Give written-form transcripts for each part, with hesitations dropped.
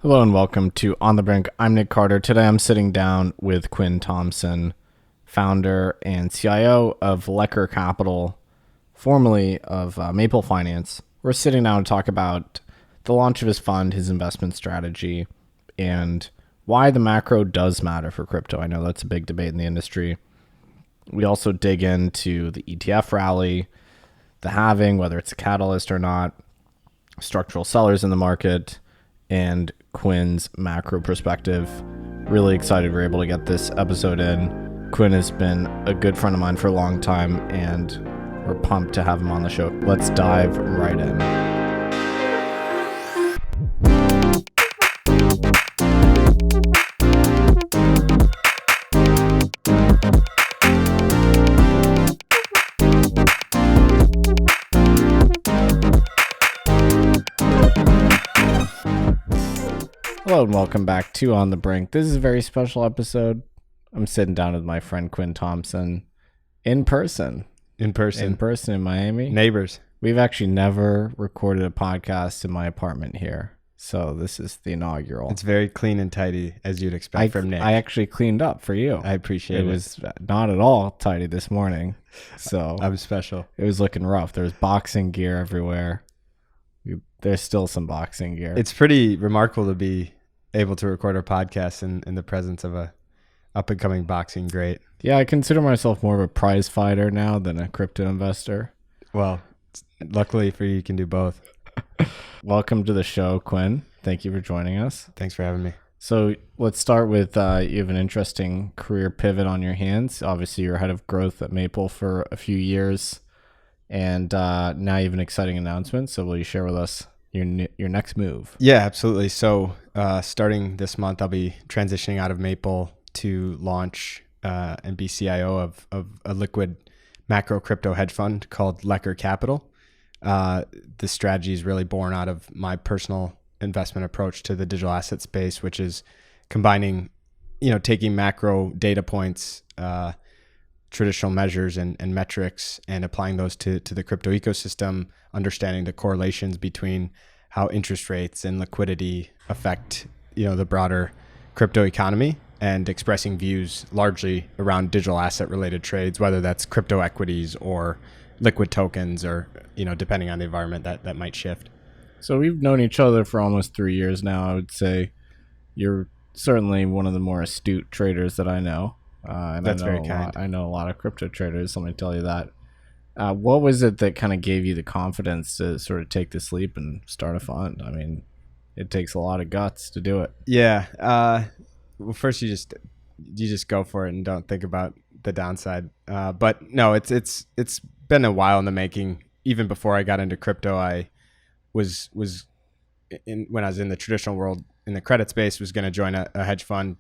Hello and welcome to On the Brink. I'm Nick Carter. Today I'm sitting down with Quinn Thompson, founder and CIO of Lekker Capital, formerly of Maple Finance. We're sitting down to talk about the launch of his fund, his investment strategy, and why the macro does matter for crypto. I know that's a big debate in the industry. We also dig into the ETF rally, the halving, whether it's a catalyst or not, structural sellers in the market, and Quinn's macro perspective. Really excited we're able to get this episode in. Quinn has been a good friend of mine for a long time, and we're pumped to have him on the show. Let's dive right in. Hello and welcome back to On the Brink. This is a very special episode. I'm sitting down with my friend Quinn Thompson in person in Miami. Neighbors. We've actually never recorded a podcast in my apartment here, so this is the inaugural. It's very clean and tidy, as you'd expect from Nick. I actually cleaned up for you. I appreciate it. It was not at all tidy this morning, so I'm special. It was looking rough. There's boxing gear everywhere. There's still some boxing gear. It's pretty remarkable to be able to record our podcast in the presence of a up-and-coming boxing great. Yeah, I consider myself more of a prize fighter now than a crypto investor. Well, luckily for you can do both. Welcome to the show, Quinn. Thank you for joining us. Thanks for having me. So let's start with you have an interesting career pivot on your hands. Obviously, you're head of growth at Maple for a few years, and now you have an exciting announcement. So will you share with us your next move? Yeah, absolutely. So starting this month, I'll be transitioning out of Maple to launch and be CIO of a liquid macro crypto hedge fund called Lekker Capital. This strategy is really born out of my personal investment approach to the digital asset space, which is combining, taking macro data points, traditional measures and metrics, and applying those to the crypto ecosystem, understanding the correlations between how interest rates and liquidity affect, the broader crypto economy, and expressing views largely around digital asset related trades, whether that's crypto equities or liquid tokens, or, depending on the environment that might shift. So we've known each other for almost 3 years now. I would say you're certainly one of the more astute traders that I know. And That's very kind. I know a lot of crypto traders, let me tell you that. What was it that kind of gave you the confidence to sort of take this leap and start a fund? I mean, it takes a lot of guts to do it. Yeah. Well, first you just go for it and don't think about the downside. But no, it's been a while in the making. Even before I got into crypto, I was when I was in the traditional world in the credit space, was going to join a hedge fund.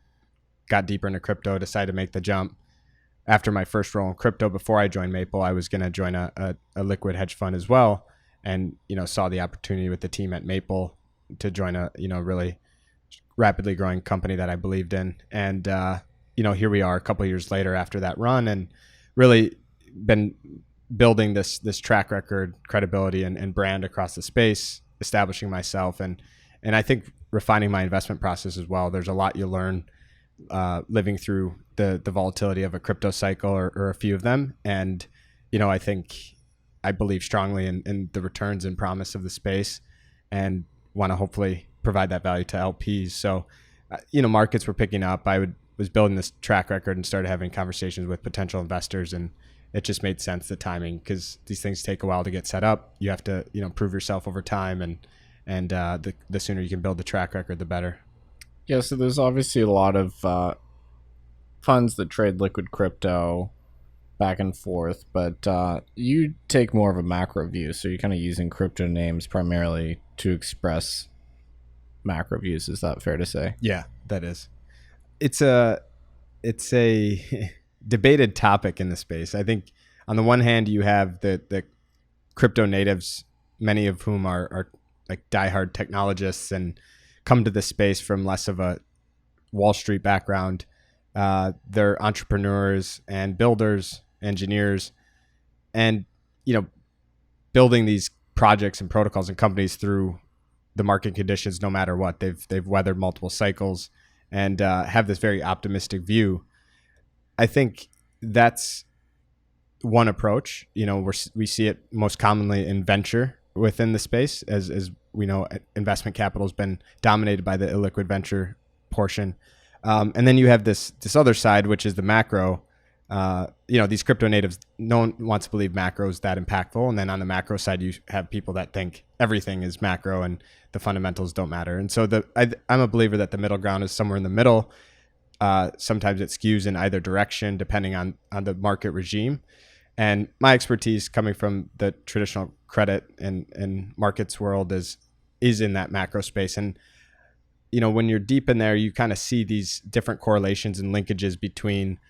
Got deeper into crypto, decided to make the jump. After my first role in crypto, before I joined Maple, I was going to join a liquid hedge fund as well, and saw the opportunity with the team at Maple to join a really rapidly growing company that I believed in. And here we are a couple of years later after that run, and really been building this track record, credibility, and brand across the space, establishing myself, and I think refining my investment process as well. There's a lot you learn living through the volatility of a crypto cycle or a few of them. And, I believe strongly in the returns and promise of the space, and want to hopefully provide that value to LPs. So, markets were picking up. I was building this track record and started having conversations with potential investors, and it just made sense, the timing, because these things take a while to get set up. You have to, prove yourself over time, and the sooner you can build the track record, the better. Yeah, so there's obviously a lot of funds that trade liquid crypto back and forth, but you take more of a macro view, so you're kind of using crypto names primarily to express macro views. Is that fair to say? Yeah, that is. It's a debated topic in the space. I think on the one hand, you have the crypto natives, many of whom are like diehard technologists and come to this space from less of a Wall Street background. They're entrepreneurs and builders, engineers, and building these projects and protocols and companies through the market conditions no matter what. They've weathered multiple cycles and have this very optimistic view. I think that's one approach. We see it most commonly in venture within the space, as we know, investment capital has been dominated by the illiquid venture portion. And then you have this other side, which is the macro. These crypto natives, no one wants to believe macro is that impactful. And then on the macro side, you have people that think everything is macro and the fundamentals don't matter. And so I'm a believer that the middle ground is somewhere in the middle. Sometimes it skews in either direction, depending on the market regime. And my expertise coming from the traditional credit and markets world is in that macro space. And when you're deep in there, you kind of see these different correlations and linkages between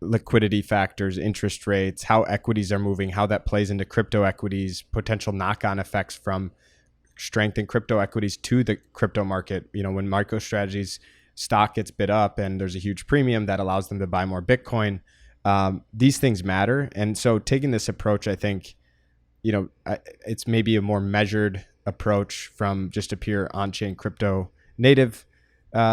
liquidity factors, interest rates, how equities are moving, how that plays into crypto equities, potential knock-on effects from strength in crypto equities to the crypto market. When Microstrategy's stock gets bid up and there's a huge premium that allows them to buy more Bitcoin, these things matter. And so taking this approach, I think, it's maybe a more measured approach from just a pure on-chain crypto native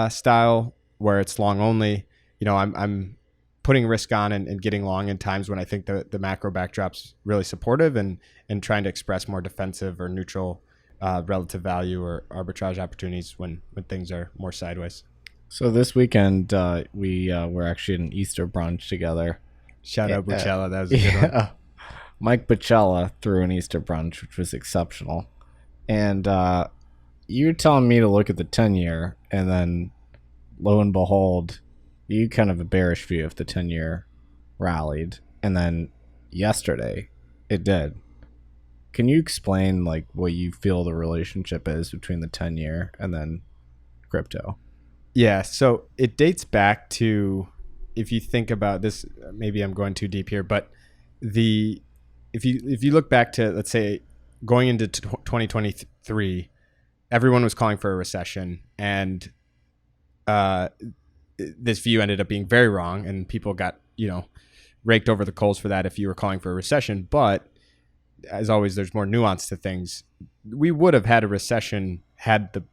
style where it's long only. I'm putting risk on and getting long in times when I think the macro backdrop's really supportive and trying to express more defensive or neutral relative value or arbitrage opportunities when things are more sideways. So this weekend, we were actually at an Easter brunch together. Shout out Bucella. That was a good one. Mike Bucella threw an Easter brunch, which was exceptional. And you were telling me to look at the 10-year, and then lo and behold, you kind of a bearish view of the 10-year rallied. And then yesterday, it did. Can you explain like what you feel the relationship is between the 10-year and then crypto? Yeah, so it dates back to, if you think about this, maybe I'm going too deep here, but if you look back to, let's say, going into 2023, everyone was calling for a recession, and this view ended up being very wrong, and people got raked over the coals for that if you were calling for a recession. But as always, there's more nuance to things. We would have had a recession had the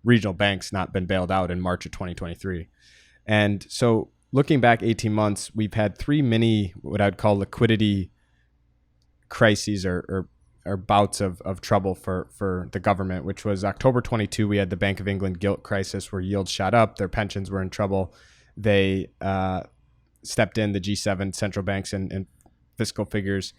regional banks not been bailed out in March of 2023. And so looking back 18 months, we've had three mini, what I'd call liquidity crises or bouts of trouble for the government, which was October 22. We had the Bank of England gilt crisis where yields shot up. Their pensions were in trouble. They stepped in, the G7 central banks and fiscal figures,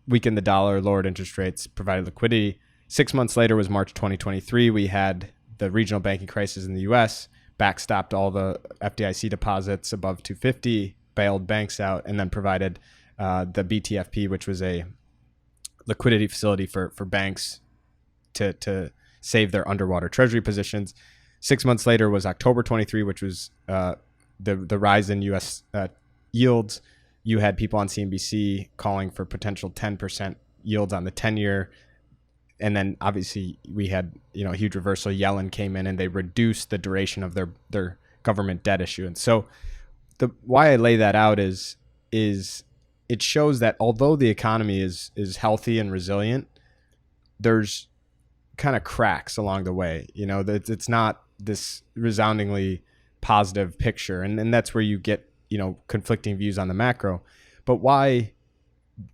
weakened the dollar, lowered interest rates, provided liquidity. 6 months later was March 2023. We had the regional banking crisis in the U.S., backstopped all the FDIC deposits above 250, bailed banks out, and then provided the BTFP, which was a liquidity facility for banks to save their underwater treasury positions. 6 months later was October 23, which was the rise in U.S. Yields. You had people on CNBC calling for potential 10% yields on the 10-year. And then obviously we had a huge reversal. Yellen came in and they reduced the duration of their government debt issuance. So why I lay that out is it shows that although the economy is healthy and resilient, there's kind of cracks along the way. It's not this resoundingly positive picture, and that's where you get conflicting views on the macro. But why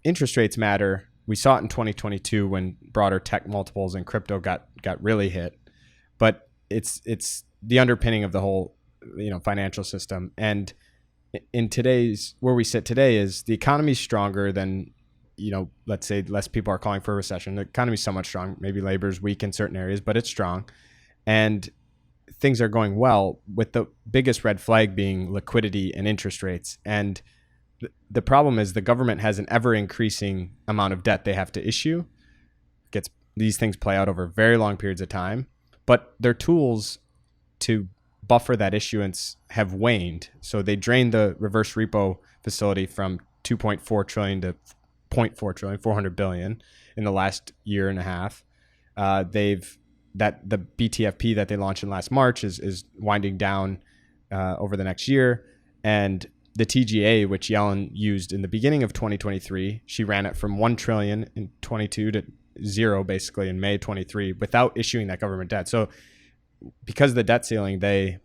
interest rates matter? We saw it in 2022 when broader tech multiples and crypto got really hit. But it's the underpinning of the whole financial system. And in today's, where we sit today, is the economy's stronger than let's say less people are calling for a recession. The economy's somewhat strong. Maybe labor's weak in certain areas, but it's strong, and things are going well, with the biggest red flag being liquidity and interest rates. And the problem is the government has an ever increasing amount of debt they have to issue. These things play out over very long periods of time, but their tools to buffer that issuance have waned. So they drained the reverse repo facility from 2.4 trillion to 0.4 trillion, 400 billion in the last year and a half. The BTFP that they launched in last March is winding down over the next year. And the TGA, which Yellen used in the beginning of 2023, she ran it from 1 trillion in 22 to zero basically in May 23 without issuing that government debt. So because of the debt ceiling, they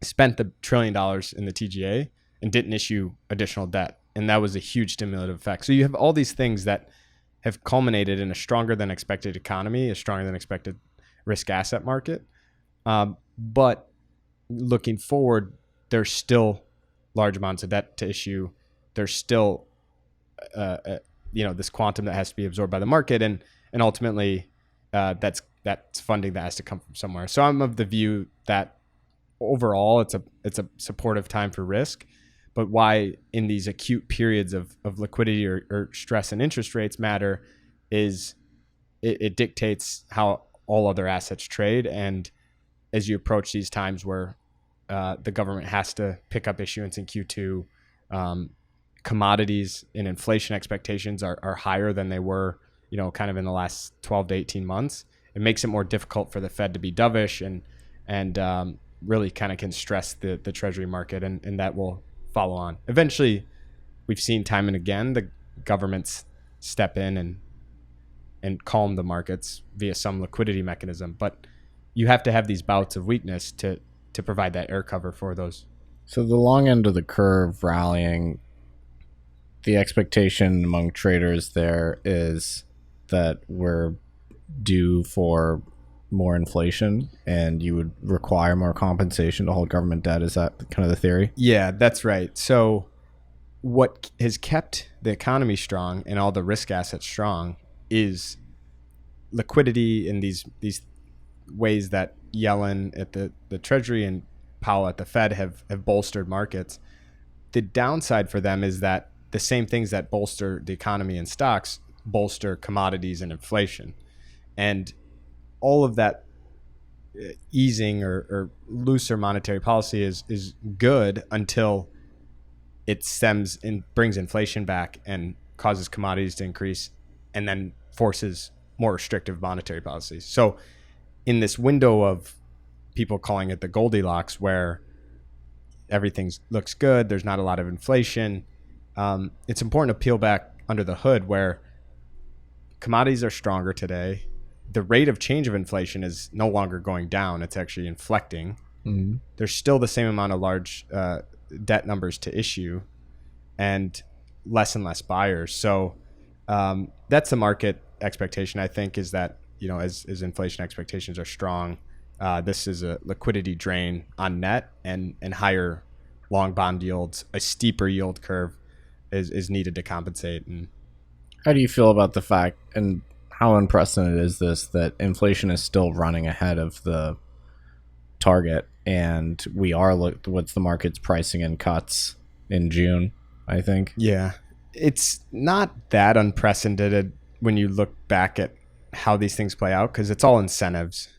spent the $1 trillion in the TGA and didn't issue additional debt. And that was a huge stimulative effect. So you have all these things that have culminated in a stronger than expected economy, a stronger than expected risk asset market. But looking forward, there's still large amounts of debt to issue. There's still, this quantum that has to be absorbed by the market, and ultimately, that's funding that has to come from somewhere. So I'm of the view that overall, it's a supportive time for risk, but why in these acute periods of liquidity or stress and interest rates matter is it dictates how all other assets trade. And as you approach these times where the government has to pick up issuance in Q2, commodities and inflation expectations are higher than they were, kind of in the last 12 to 18 months. It makes it more difficult for the Fed to be dovish and really kind of can stress the treasury market, and that will follow on. Eventually, we've seen time and again the governments step in and calm the markets via some liquidity mechanism, but you have to have these bouts of weakness to provide that air cover for those. So the long end of the curve rallying, the expectation among traders there is that we're due for more inflation and you would require more compensation to hold government debt. Is that kind of the theory? Yeah, that's right. So what has kept the economy strong and all the risk assets strong is liquidity in these ways that Yellen at the Treasury and Powell at the Fed have bolstered markets. The downside for them is that the same things that bolster the economy and stocks bolster commodities and inflation. And all of that easing or looser monetary policy is good until it stems and brings inflation back and causes commodities to increase and then forces more restrictive monetary policies. So in this window of people calling it the Goldilocks, where everything looks good, there's not a lot of inflation, it's important to peel back under the hood where commodities are stronger today. The rate of change of inflation is no longer going down. It's actually inflecting. Mm-hmm. There's still the same amount of large debt numbers to issue and less buyers. So that's the market expectation, I think, is that, as inflation expectations are strong, this is a liquidity drain on net and higher long bond yields. A steeper yield curve is needed to compensate. And how do you feel about the fact, and how unprecedented is this, that inflation is still running ahead of the target, and we are what's the market's pricing in cuts in June, I think? Yeah, it's not that unprecedented when you look back at how these things play out, because it's all incentives.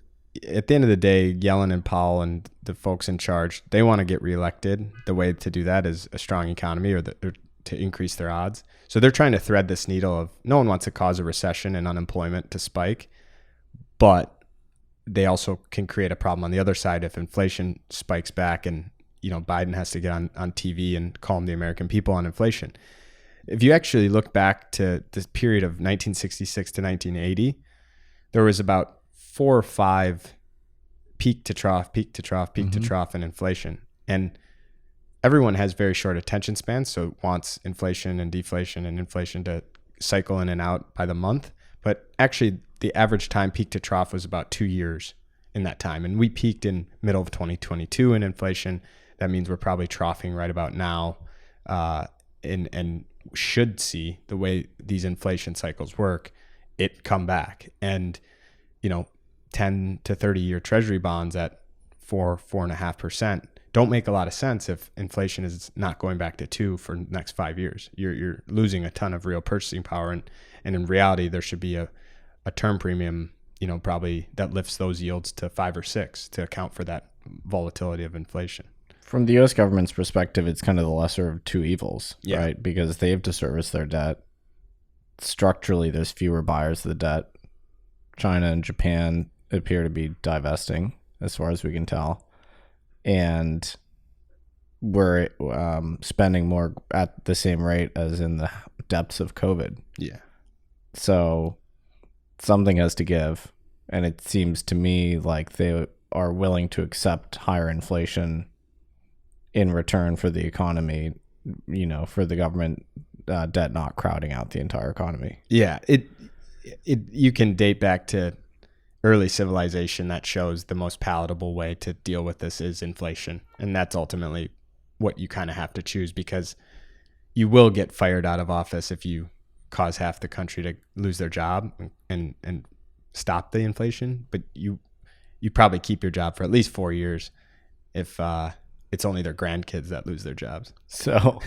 At the end of the day, Yellen and Powell and the folks in charge, they want to get reelected. The way to do that is a strong economy or to increase their odds. So they're trying to thread this needle of no one wants to cause a recession and unemployment to spike, but they also can create a problem on the other side if inflation spikes back and Biden has to get on TV and calm the American people on inflation. If you actually look back to this period of 1966 to 1980, there was about 4 or 5 peak to trough in inflation. And everyone has very short attention spans, so wants inflation and deflation and inflation to cycle in and out by the month. But actually, the average time peak to trough was about 2 years in that time. And we peaked in middle of 2022 in inflation. That means we're probably troughing right about now, and should see, the way these inflation cycles work, it come back. And 10 to 30 year treasury bonds at 4.5% don't make a lot of sense if inflation is not going back to 2 for the next 5 years. You're losing a ton of real purchasing power, and in reality there should be a term premium, probably that lifts those yields to 5 or 6 to account for that volatility of inflation. From the U.S. government's perspective, it's kind of the lesser of two evils, yeah, right? Because they have to service their debt. Structurally, there's fewer buyers of the debt. China and Japan appear to be divesting, as far as we can tell. And we're spending more at the same rate as in the depths of COVID. Yeah. So something has to give. And it seems to me like they are willing to accept higher inflation in return for the economy, for the government debt not crowding out the entire economy. Yeah, it you can date back to early civilization that shows the most palatable way to deal with this is inflation. And that's ultimately what you kind of have to choose, because you will get fired out of office if you cause half the country to lose their job and stop the inflation. But you probably keep your job for at least 4 years if it's only their grandkids that lose their jobs. So,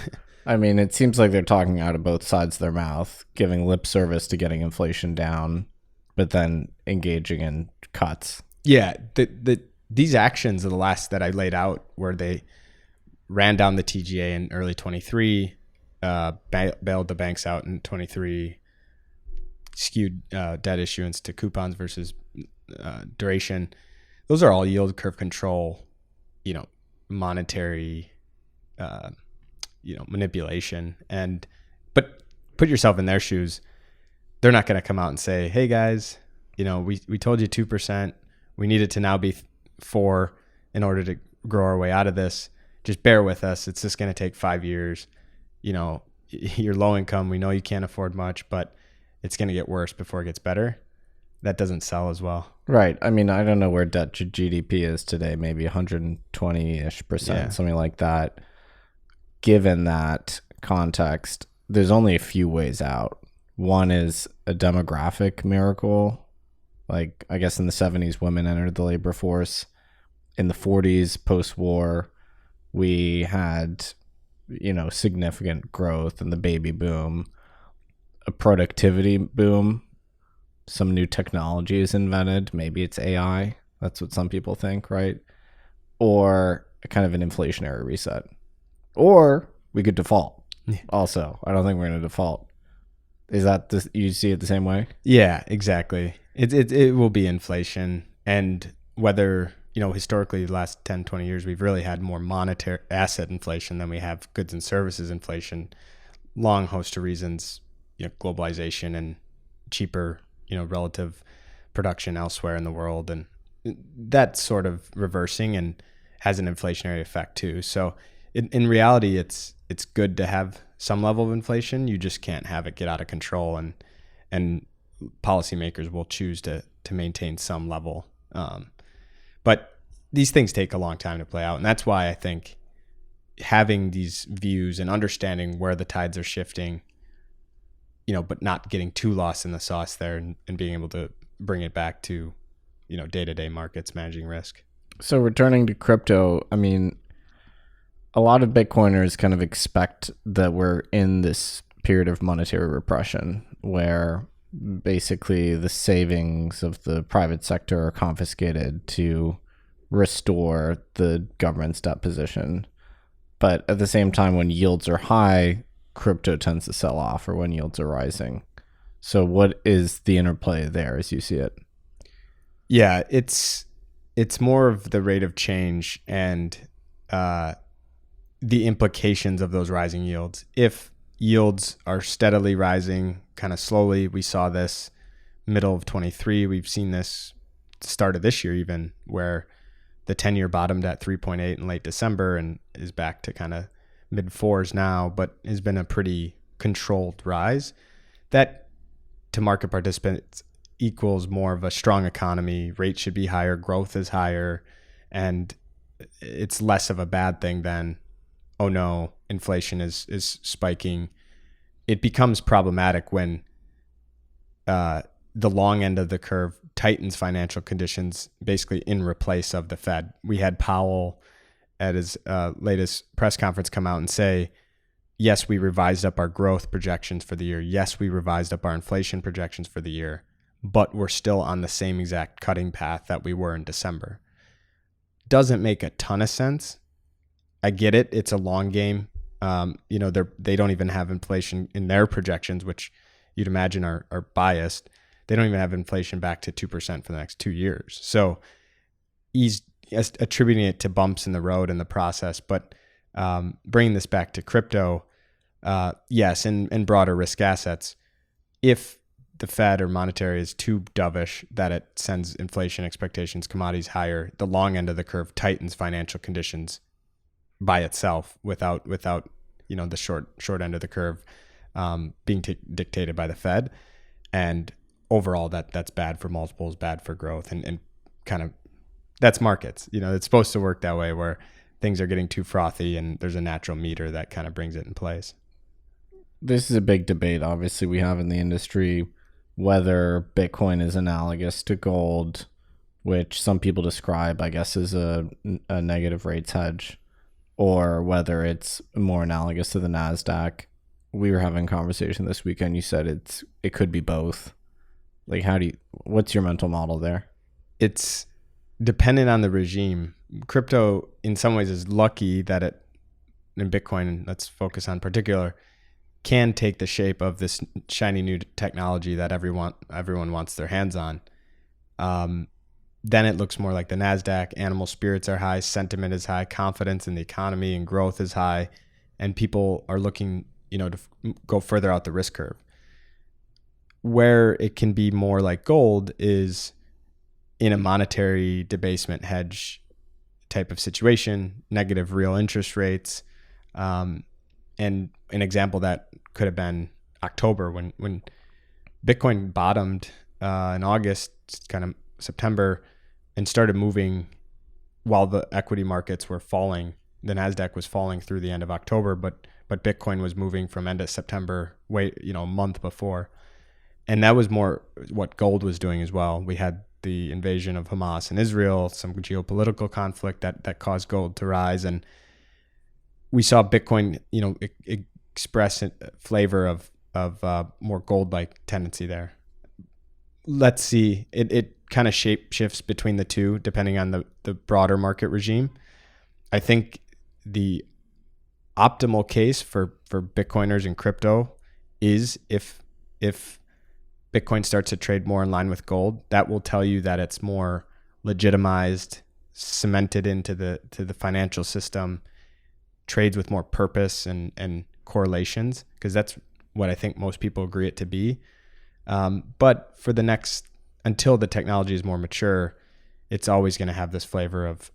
I mean, it seems like they're talking out of both sides of their mouth, giving lip service to getting inflation down, but then engaging in cuts. Yeah, these actions are the last that I laid out, where they ran down the TGA in early 23, bailed the banks out in 23, skewed debt issuance to coupons versus duration. Those are all yield curve control, monetary, manipulation. But put yourself in their shoes. They're not going to come out and say, hey guys, we told you 2%. We need it to now be 4 in order to grow our way out of this. Just bear with us. It's just going to take 5 years. You're low income. We know you can't afford much, but it's going to get worse before it gets better. That doesn't sell as well. Right. I mean, I don't know where debt to GDP is today, maybe 120-ish%, something like that. Given that context, there's only a few ways out. One is a demographic miracle. Like, I guess in the 70s, women entered the labor force. In the 40s, post-war, we had, significant growth in the baby boom, a productivity boom. Some new technology is invented. Maybe it's AI. That's what some people think, right? Or a kind of an inflationary reset. Or we could default. Yeah. Also, I don't think we're going to default. Is that you see it the same way? Yeah, exactly. It will be inflation. And whether, historically the last 10, 20 years, we've really had more monetary asset inflation than we have goods and services inflation. Long host of reasons, globalization and cheaper, relative production elsewhere in the world. And that's sort of reversing and has an inflationary effect too. So in reality, it's good to have some level of inflation. You just can't have it get out of control, and policymakers will choose to maintain some level. But these things take a long time to play out, and that's why I think having these views and understanding where the tides are shifting, but not getting too lost in the sauce there, and being able to bring it back to, day-to-day markets, managing risk. So returning to crypto, I mean, a lot of Bitcoiners kind of expect that we're in this period of monetary repression where basically the savings of the private sector are confiscated to restore the government's debt position. But at the same time, when yields are high, crypto tends to sell off, or when yields are rising. So what is the interplay there as you see it? Yeah, it's more of the rate of change and the implications of those rising yields. If yields are steadily rising kind of slowly, we saw this middle of 23, we've seen this start of this year even, where the 10-year bottomed at 3.8 in late December and is back to kind of mid 4s now, but has been a pretty controlled rise. That, to market participants, equals more of a strong economy. Rates should be higher, growth is higher, and it's less of a bad thing than, oh no, inflation is spiking. It becomes problematic when the long end of the curve tightens financial conditions basically in replace of the Fed. We had Powell at his latest press conference come out and say, yes, we revised up our growth projections for the year. Yes, we revised up our inflation projections for the year, but we're still on the same exact cutting path that we were in December. Doesn't make a ton of sense. I get it. It's a long game. They don't even have inflation in their projections, which you'd imagine are biased. They don't even have inflation back to 2% for the next 2 years. So he's attributing it to bumps in the road in the process. But bringing this back to crypto, yes, and broader risk assets, if the Fed or monetary is too dovish, that it sends inflation expectations, commodities higher. The long end of the curve tightens financial conditions by itself without the short end of the curve being dictated by the Fed. And overall, that's bad for multiples, bad for growth, and kind of that's markets. It's supposed to work that way, where things are getting too frothy and there's a natural meter that kind of brings it in place. This is a big debate, obviously, we have in the industry, whether Bitcoin is analogous to gold, which some people describe, I guess, as a negative rates hedge, or whether it's more analogous to the NASDAQ. We were having a conversation this weekend. You said it could be both. Like, what's your mental model there? It's dependent on the regime. Crypto, in some ways, is lucky that in Bitcoin, let's focus on particular, can take the shape of this shiny new technology that everyone wants their hands on. Then it looks more like the NASDAQ. Animal spirits are high, sentiment is high, confidence in the economy and growth is high, and people are looking, to go further out the risk curve. Where it can be more like gold is in a monetary debasement hedge type of situation, negative real interest rates. And an example that could have been October when Bitcoin bottomed in August, kind of September, and started moving while the equity markets were falling. The NASDAQ was falling through the end of October, but Bitcoin was moving from end of September, a month before. And that was more what gold was doing as well. We had the invasion of Hamas in Israel, some geopolitical conflict that caused gold to rise. And we saw Bitcoin, express a flavor of more gold-like tendency there. Let's see. It kind of shape shifts between the two depending on the broader market regime. I think the optimal case for Bitcoiners and crypto is if Bitcoin starts to trade more in line with gold, that will tell you that it's more legitimized, cemented into the financial system, trades with more purpose and correlations, because that's what I think most people agree it to be. But for until the technology is more mature, it's always going to have this flavor of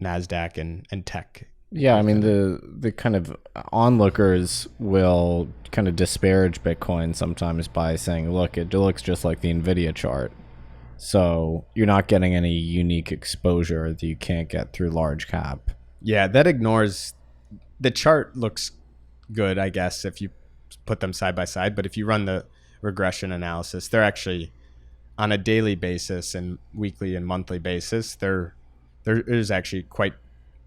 NASDAQ and tech. Yeah, I mean, the kind of onlookers will kind of disparage Bitcoin sometimes by saying, look, it looks just like the NVIDIA chart. So you're not getting any unique exposure that you can't get through large cap. Yeah, that ignores the chart. Looks good, I guess, if you put them side by side. But if you run the regression analysis, they're actually on a daily basis and weekly and monthly basis, there is actually quite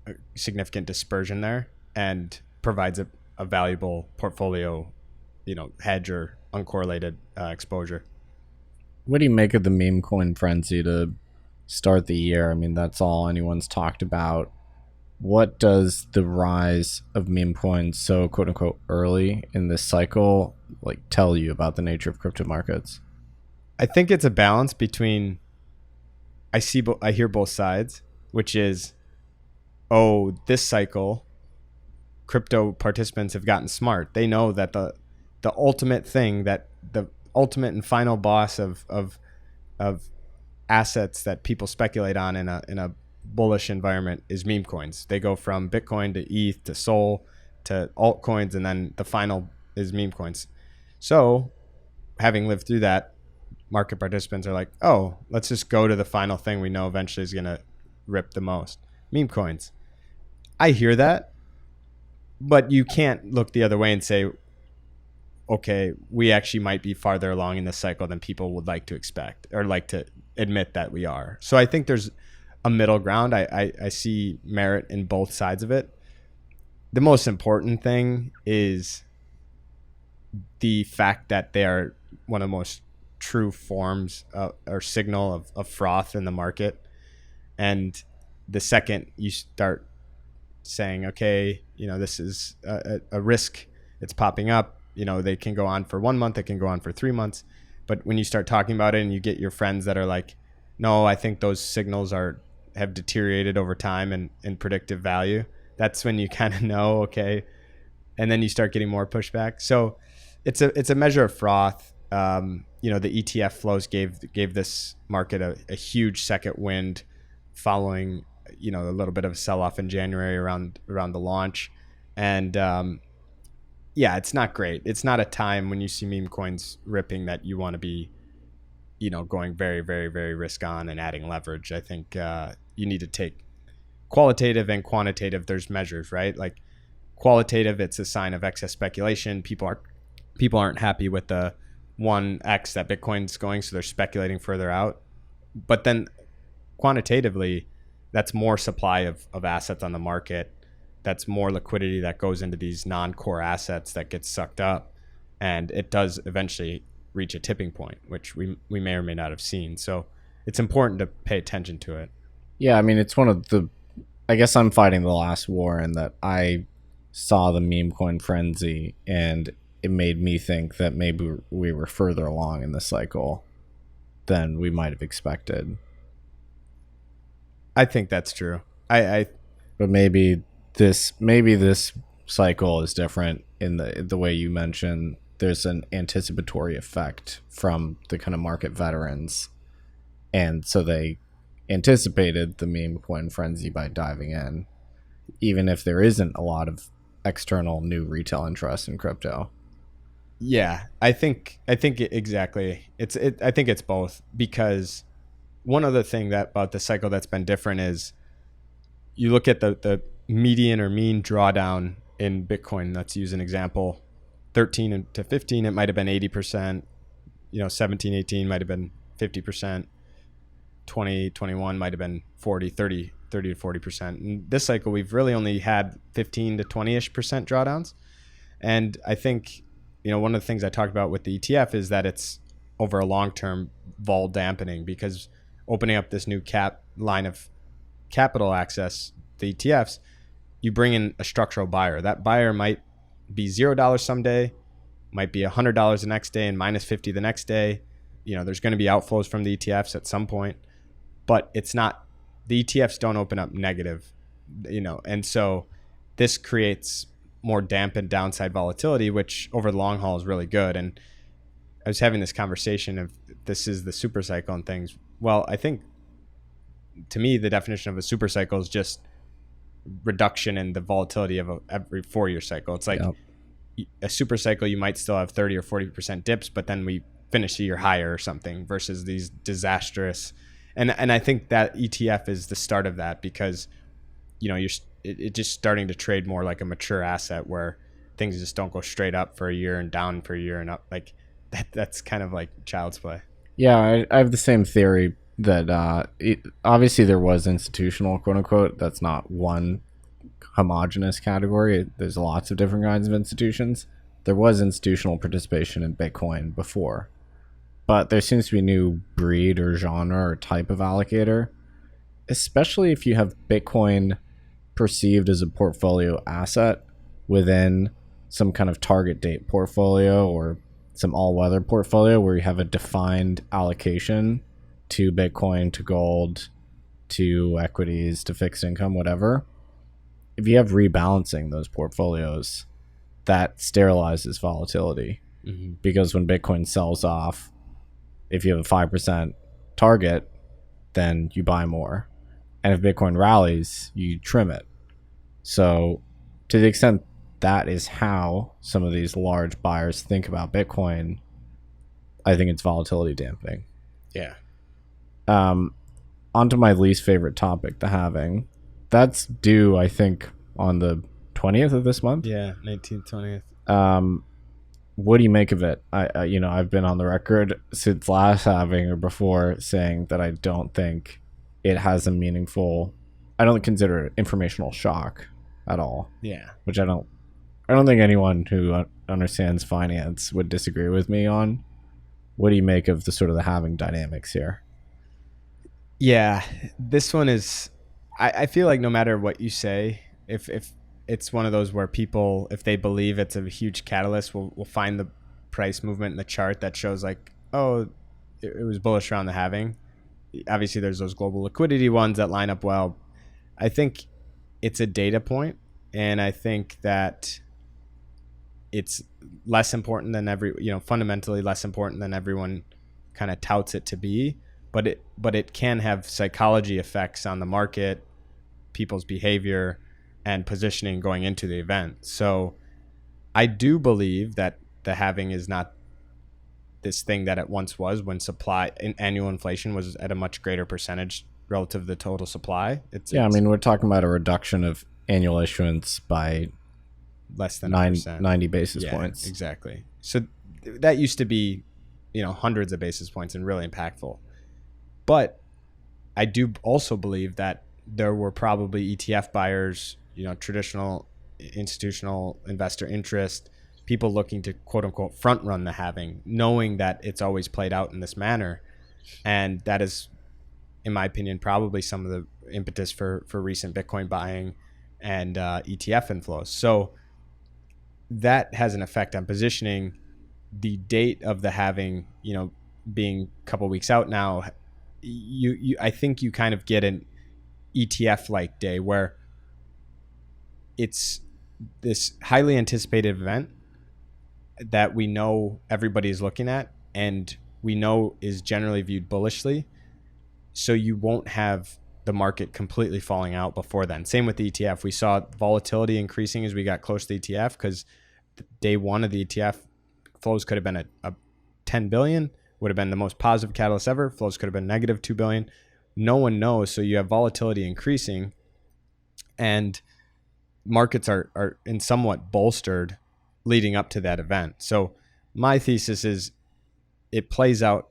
a significant dispersion there, and provides a valuable portfolio, hedge or uncorrelated exposure. What do you make of the meme coin frenzy to start the year? I mean, that's all anyone's talked about. What does the rise of meme coins so quote unquote early in this cycle tell you about the nature of crypto markets? I think it's a balance between, I hear both sides, which is, this cycle, crypto participants have gotten smart. They know that the ultimate thing, that the ultimate and final boss of assets that people speculate on in a bullish environment is meme coins. They go from Bitcoin to ETH to Sol to altcoins, and then the final is meme coins. So having lived through that, market participants are like, let's just go to the final thing we know eventually is going to rip the most. Meme coins. I hear that, but you can't look the other way and say, okay, we actually might be farther along in this cycle than people would like to expect or like to admit that we are. So I think there's a middle ground. I see merit in both sides of it. The most important thing is the fact that they are one of the most true forms or signal of froth in the market. And the second you start saying, okay, this is a risk, it's popping up, they can go on for 1 month, it can go on for 3 months. But when you start talking about it and you get your friends that are like, no, I think those signals have deteriorated over time and predictive value, that's when you kind of know, okay. And then you start getting more pushback. So it's a measure of froth. The ETF flows gave this market a huge second wind following, a little bit of a sell-off in January around the launch. And it's not great. It's not a time when you see meme coins ripping that you want to be, going very, very, very risk on and adding leverage. I think you need to take qualitative and quantitative. There's measures, right? Like qualitative, it's a sign of excess speculation. People aren't happy with the 1x that Bitcoin's going, so they're speculating further out. But then quantitatively, that's more supply of assets on the market. That's more liquidity that goes into these non-core assets that gets sucked up. And it does eventually reach a tipping point, which we may or may not have seen. So it's important to pay attention to it. Yeah, I mean, it's one of the... I guess I'm fighting the last war in that I saw the meme coin frenzy and it made me think that maybe we were further along in the cycle than we might have expected. I think that's true. But maybe this cycle is different in the way you mentioned. There's an anticipatory effect from the kind of market veterans, and so they anticipated the meme coin frenzy by diving in, even if there isn't a lot of external new retail interest in crypto. Yeah, I think exactly. I think it's both, because one other thing about the cycle that's been different is you look at the median or mean drawdown in Bitcoin. Let's use an example. 13 to 15, it might have been 80%. 17, 18 might have been 50%. 20, 21 might have been 30 to 40%. In this cycle, we've really only had 15 to 20-ish% drawdowns. And I think, one of the things I talked about with the ETF is that it's over a long-term vol dampening, because opening up this new line of capital access, the ETFs, you bring in a structural buyer. That buyer might be $0 someday, might be $100 the next day and minus 50 the next day. There's going to be outflows from the ETFs at some point, but it's not, the ETFs don't open up negative, and so this creates more dampened downside volatility, which over the long haul is really good. And I was having this conversation of this is the super cycle and things. Well, I think to me, the definition of a super cycle is just reduction in the volatility of every 4-year cycle. It's like a super cycle, you might still have 30 or 40% dips, but then we finish the year higher or something, versus these disastrous. And I think that ETF is the start of that, because it's just starting to trade more like a mature asset where things just don't go straight up for a year and down for a year and up. Like that's kind of like child's play. Yeah, I have the same theory that obviously there was institutional, quote unquote. That's not one homogenous category. There's lots of different kinds of institutions. There was institutional participation in Bitcoin before, but there seems to be a new breed or genre or type of allocator, especially if you have Bitcoin perceived as a portfolio asset within some kind of target date portfolio or some all-weather portfolio where you have a defined allocation to Bitcoin, to gold, to equities, to fixed income, whatever. If you have rebalancing those portfolios, that sterilizes volatility. Mm-hmm. Because when Bitcoin sells off, if you have a 5% target, then you buy more. And if Bitcoin rallies, you trim it. So to the extent that is how some of these large buyers think about Bitcoin, I think it's volatility dampening. Yeah. Onto my least favorite topic, the halving. That's due, I think, on the 20th of this month. Yeah, 19th, 20th. What do you make of it? I've been on the record since last halving or before saying that I don't think it has a meaningful, I don't consider it informational shock at all. Yeah. Which I don't think anyone who understands finance would disagree with me on. What do you make of the sort of the halving dynamics here? Yeah, this one is, I feel like no matter what you say, if it's one of those where people, if they believe it's a huge catalyst, will find the price movement in the chart that shows like, oh, it was bullish around the halving. Obviously, there's those global liquidity ones that line up well. I think it's a data point, and I think that it's less important than fundamentally less important than everyone kind of touts it to be, but it can have psychology effects on the market, people's behavior, and positioning going into the event. So I do believe that the halving is not this thing that it once was, when annual inflation was at a much greater percentage relative to the total supply. I mean, we're talking about a reduction of annual issuance by less than 90 basis points. Exactly. So that used to be, hundreds of basis points and really impactful. But I do also believe that there were probably ETF buyers, traditional institutional investor interest, people looking to quote unquote front run the halving, knowing that it's always played out in this manner. And that is, in my opinion, probably some of the impetus for recent Bitcoin buying and ETF inflows. So that has an effect on positioning. The date of the halving, being a couple weeks out now, I think you kind of get an ETF-like day where it's this highly anticipated event that we know everybody is looking at and we know is generally viewed bullishly. So you won't have the market completely falling out before then. Same with the ETF. We saw volatility increasing as we got close to the ETF, because day one of the ETF flows could have been a 10 billion, would have been the most positive catalyst ever. Flows could have been negative 2 billion. No one knows. So you have volatility increasing, and markets are in somewhat bolstered leading up to that event. So my thesis is it plays out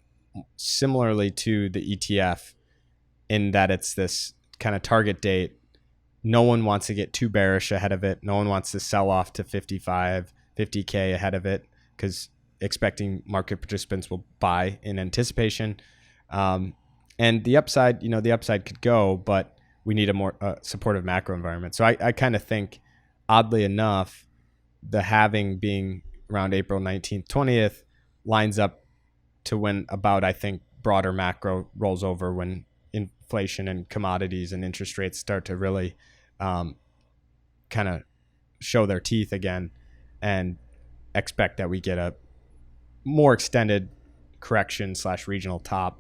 similarly to the ETF in that it's this kind of target date. No one wants to get too bearish ahead of it. No one wants to sell off to 50K ahead of it, because expecting market participants will buy in anticipation. And the upside, the upside could go, but we need a more supportive macro environment. So I kind of think, oddly enough, the halving being around April 19th, 20th lines up to when about, I think, broader macro rolls over, when inflation and commodities and interest rates start to really kind of show their teeth again, and expect that we get a more extended correction / regional top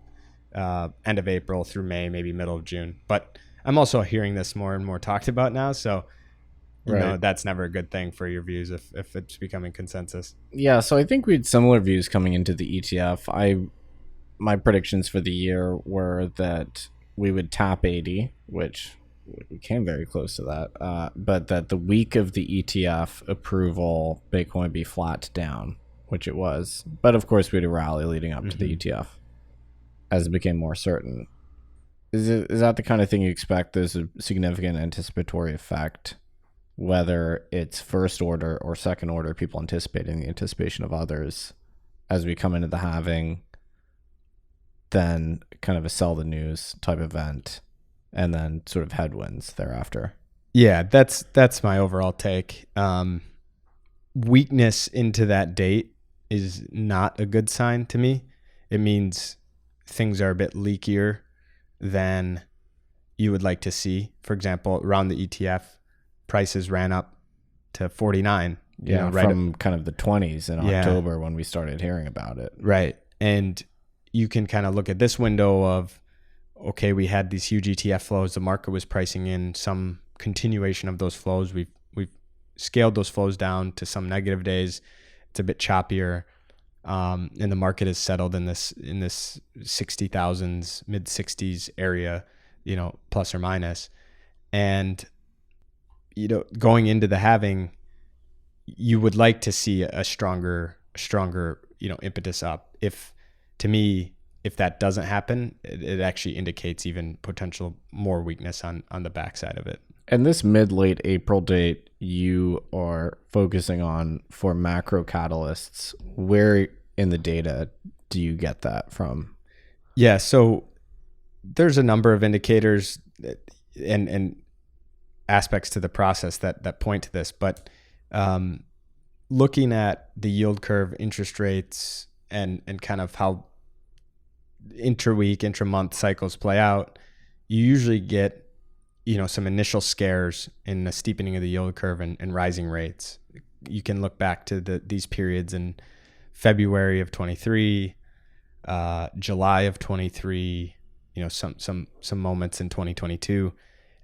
end of April through May, maybe middle of June. But I'm also hearing this more and more talked about now. So, that's never a good thing for your views if it's becoming consensus. Yeah, so I think we had similar views coming into the ETF. My predictions for the year were that we would tap 80, which we came very close to that, but that the week of the ETF approval, Bitcoin would be flat down, which it was. But of course, we had a rally leading up to the ETF as it became more certain. Is that the kind of thing you expect? There's a significant anticipatory effect, whether it's first order or second order, people anticipating the anticipation of others as we come into the halving, then kind of a sell the news type event, and then sort of headwinds thereafter. Yeah, that's my overall take. Weakness into that date is not a good sign to me. It means things are a bit leakier than you would like to see. For example, around the ETF, prices ran up to 49. From kind of the 20s in October when we started hearing about it. Right. And you can kind of look at this window of, okay, we had these huge ETF flows. The market was pricing in some continuation of those flows. We've scaled those flows down to some negative days. It's a bit choppier. And the market is settled in this 60,000s, mid 60s area, plus or minus. And, going into the halving, you would like to see a stronger, impetus up. If that doesn't happen, it actually indicates even potential more weakness on the backside of it. And this mid-late April date you are focusing on for macro catalysts, where in the data do you get that from? Yeah, so there's a number of indicators and aspects to the process that point to this, but looking at the yield curve, interest rates, and kind of how intra-week, intra-month cycles play out, you usually get some initial scares in the steepening of the yield curve and rising rates. you can look back to these periods in February of 23, July of 23, some moments in 2022,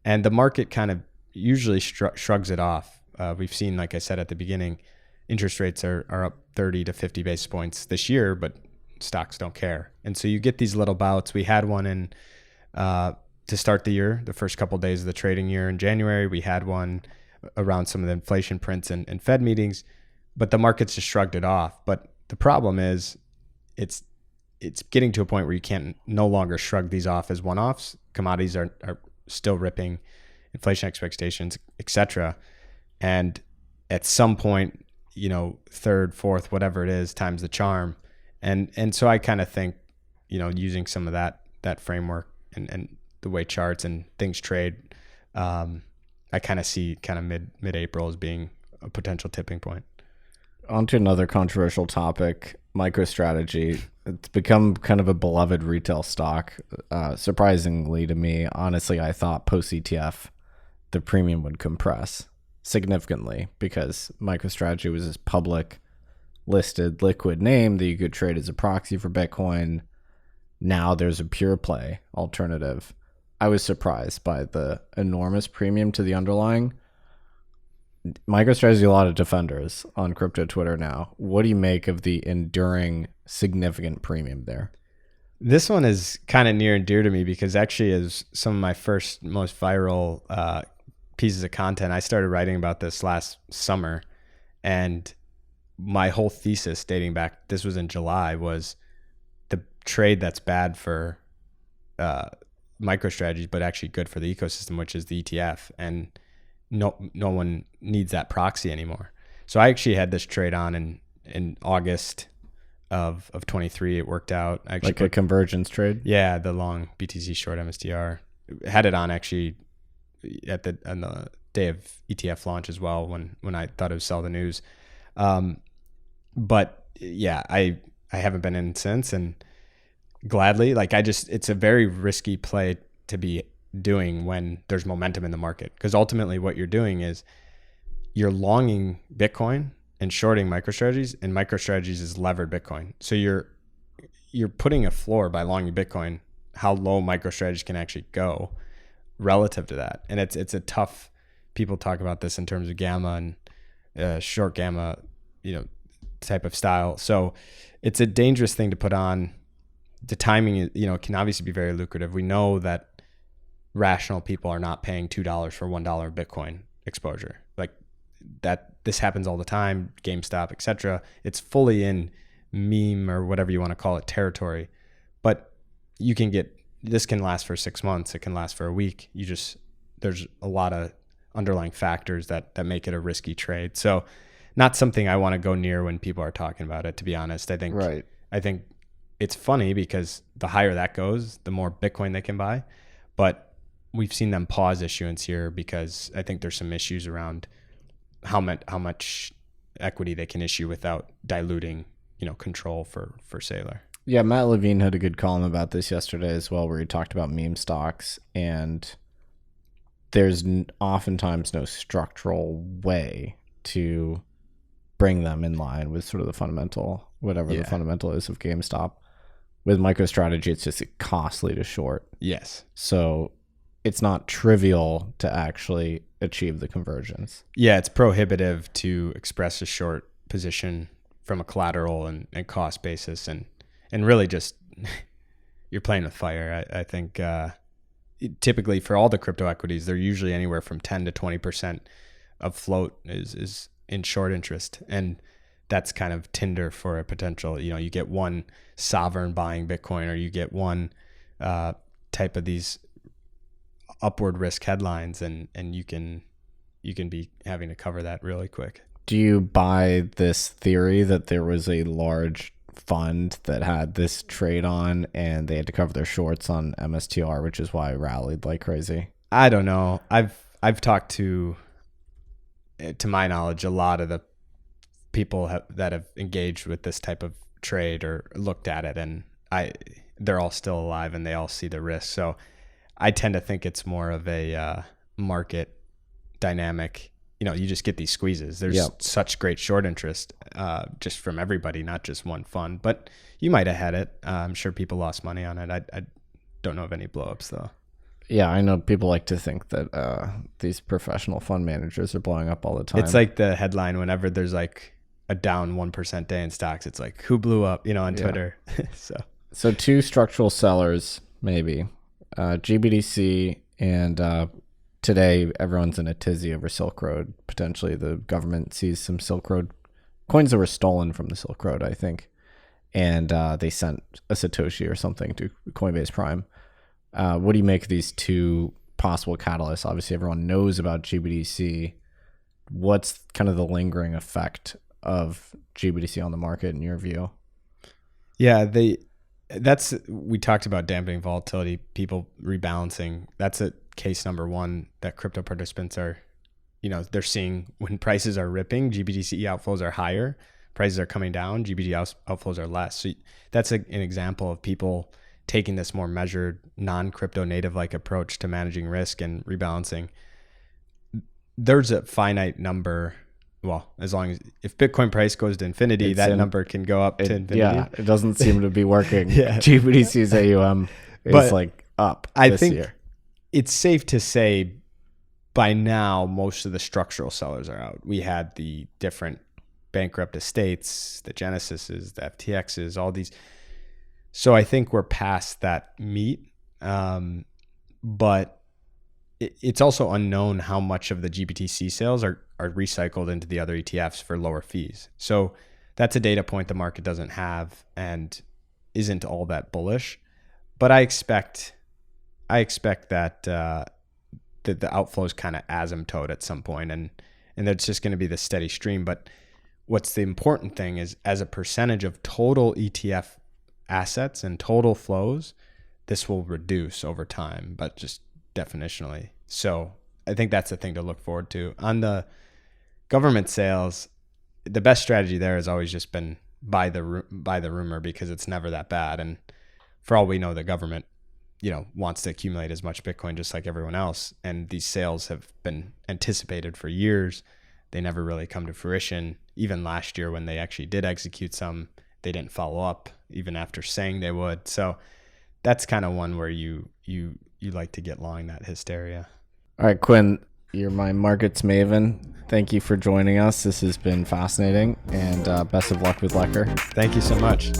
and the market kind of usually shrugs it off. We've seen, like I said at the beginning, interest rates are up 30 to 50 basis points this year, but stocks don't care. And so you get these little bouts. We had one in to start the year, the first couple of days of the trading year in January. We had one around some of the inflation prints and Fed meetings, but the markets just shrugged it off. But the problem is it's getting to a point where you can't no longer shrug these off as one-offs. Commodities are still ripping, inflation expectations, etc. And at some point, third, fourth, whatever it is, times the charm. And so I kind of think, using some of that framework and the way charts and things trade, I kind of see mid-April as being a potential tipping point. On to another controversial topic, Microstrategy. It's become kind of a beloved retail stock, surprisingly to me. Honestly, I thought post-ETF, the premium would compress significantly because Microstrategy was this public listed liquid name that you could trade as a proxy for Bitcoin. Now there's a pure play alternative. I was surprised by the enormous premium to the underlying. MicroStrategy, a lot of defenders on crypto Twitter now. What do you make of the enduring significant premium there? This one is kind of near and dear to me because actually is some of my first most viral pieces of content. I started writing about this last summer, and my whole thesis dating back, this was in July, was the trade that's bad for MicroStrategy, but actually good for the ecosystem, which is the ETF. And no one needs that proxy anymore. So I actually had this trade on in August of 23. It worked out. I actually like a convergence trade? Yeah, the long BTC short MSTR. Had it on actually on the day of ETF launch as well when I thought it would sell the news. But yeah, I haven't been in since, and gladly, it's a very risky play to be doing when there's momentum in the market, because ultimately what you're doing is you're longing Bitcoin and shorting MicroStrategies, and MicroStrategies is levered Bitcoin. So you're putting a floor by longing Bitcoin, how low MicroStrategies can actually go relative to that. And it's a tough, people talk about this in terms of gamma and short gamma, type of style. So it's a dangerous thing to put on. The timing, can obviously be very lucrative. We know that rational people are not paying $2 for $1 Bitcoin exposure. Like that, this happens all the time, GameStop, etc. It's fully in meme or whatever you want to call it territory. But this can last for 6 months. It can last for a week. There's a lot of underlying factors that make it a risky trade. So not something I want to go near when people are talking about it, to be honest. I think it's funny because the higher that goes, the more Bitcoin they can buy. But we've seen them pause issuance here because I think there's some issues around how much equity they can issue without diluting, control for Saylor. Yeah, Matt Levine had a good column about this yesterday as well, where he talked about meme stocks, and there's oftentimes no structural way to bring them in line with sort of the fundamental, whatever the fundamental is of GameStop. With MicroStrategy, it's just costly to short. Yes. So it's not trivial to actually achieve the convergence. Yeah, it's prohibitive to express a short position from a collateral and cost basis, and really just you're playing with fire. I think typically for all the crypto equities, they're usually anywhere from 10 to 20% of float is in short interest, and that's kind of tinder for a potential. You get one sovereign buying Bitcoin, or you get one type of these upward risk headlines, and you can be having to cover that really quick. Do you buy this theory that there was a large fund that had this trade on and they had to cover their shorts on MSTR, which is why it rallied like crazy? I don't know. I've talked to my knowledge, a lot of the people that have engaged with this type of trade or looked at it, and they're all still alive and they all see the risk. So I tend to think it's more of a market dynamic you just get these squeezes. There's such great short interest just from everybody, not just one fund. But you might have had it. I'm sure people lost money on it. I don't know of any blowups though. Yeah, I know people like to think that these professional fund managers are blowing up all the time. It's like the headline whenever there's like a down 1% day in stocks. It's like, who blew up, on Twitter. So two structural sellers, maybe. GBTC and today everyone's in a tizzy over Silk Road. Potentially the government sees some Silk Road coins that were stolen from the Silk Road, I think. And they sent a Satoshi or something to Coinbase Prime. What do you make of these two possible catalysts? Obviously, everyone knows about GBTC. What's kind of the lingering effect of GBTC on the market in your view? Yeah, we talked about dampening volatility, people rebalancing. That's a case number one that crypto participants are, they're seeing when prices are ripping, GBTC outflows are higher, prices are coming down, GBTC outflows are less. So that's an example of people taking this more measured, non-crypto native like approach to managing risk and rebalancing. There's a finite number. Well, as long as if Bitcoin price goes to infinity, that number can go up to infinity. Yeah, it doesn't seem to be working. GBTC's AUM is up this year. It's safe to say by now most of the structural sellers are out. We had the different bankrupt estates, the Genesises, the FTXs, all these. So I think we're past that meet, but it's also unknown how much of the GBTC sales are recycled into the other ETFs for lower fees. So that's a data point the market doesn't have and isn't all that bullish. But I expect that the outflows kind of asymptote at some point, and that's just going to be the steady stream. But what's the important thing is, as a percentage of total ETF assets and total flows, this will reduce over time, but just definitionally. So I think that's the thing to look forward to. On the government sales, the best strategy there has always just been buy the rumor, because it's never that bad. And for all we know, the government, wants to accumulate as much Bitcoin just like everyone else. And these sales have been anticipated for years. They never really come to fruition. Even last year when they actually did execute some, they didn't follow up even after saying they would. So that's kind of one where you like to get long that hysteria. All right, Quinn, you're my markets maven. Thank you for joining us. This has been fascinating, and best of luck with Lekker. Thank you so much.